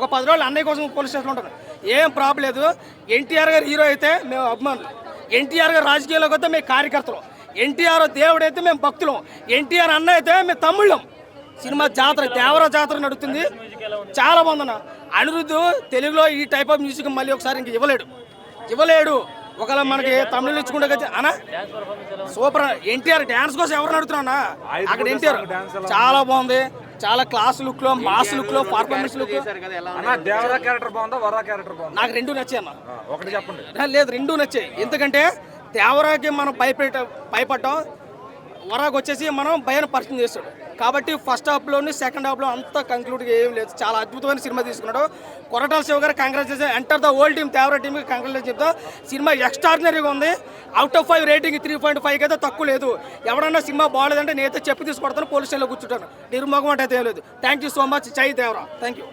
ఒక 10 రోజులు అన్నయ్య కోసం పోలీస్ స్టేషన్లో ఉంటాను. ఏం ప్రాబ్లం లేదు. ఎన్టీఆర్ గారు హీరో అయితే మేము అభిమానులు, ఎన్టీఆర్ గారు రాజకీయాల్లోకి వస్తే మేము కార్యకర్తలు, ఎన్టీఆర్ దేవుడు అయితే మేము భక్తులం, ఎన్టీఆర్ అన్న అయితే మేము తమ్ముళ్ళం. సినిమా జాతర దేవర జాతర నడుస్తుంది, చాలా బాగుందన్న. అనిరుద్ధ్ తెలుగులో ఈ టైప్ ఆఫ్ మ్యూజిక్ మళ్ళీ ఒకసారి ఇంక ఇవ్వలేడు. ఒకవేళ మనకి తమిళ ఇచ్చుకుంటే కదా అన్న సూపర్. ఎన్టీఆర్ డ్యాన్స్ కోసం ఎవరు నడుతున్నా అక్కడ ఎన్టీఆర్ చాలా బాగుంది, చాలా క్లాస్ లుక్ లో, మాస్ లుక్ లో, పర్ఫార్మెన్స్ లుక్. నాకు రెండు నచ్చాయి అన్న. ఒకటి చెప్పండి. లేదు, రెండు నచ్చాయి. ఎందుకంటే దేవరాకి మనం భయపడ్డాం, వరాకు వచ్చేసి మనం భయాన్ని పరిచయం చేస్తాడు. కాబట్టి ఫస్ట్ హాఫ్లోని సెకండ్ హాఫ్లో అంతా కంక్లూడ్గా ఏం లేదు. చాలా అద్భుతమైన సినిమా తీసుకున్నాడు. కొరటాల శివ గారు congratulation. Enter the old team, Devara టీమ్కి కంగ్రాచులేషన్ చెప్తా. సినిమా ఎక్స్ట్రాడినరీగా ఉంది. అవుట్ ఆఫ్ 5 రేటింగ్ 3.5 అయితే తక్కువ లేదు. ఎవడన్నా సినిమా బాగాలేదంటే నేనైతే చెప్పి తీసుకొడతాను, పోలీస్ స్టేషన్లో కూర్చుంటాను. నిర్మోగం అంటే ఏం లేదు. Thank you so much. జై దేవరా. Thank you.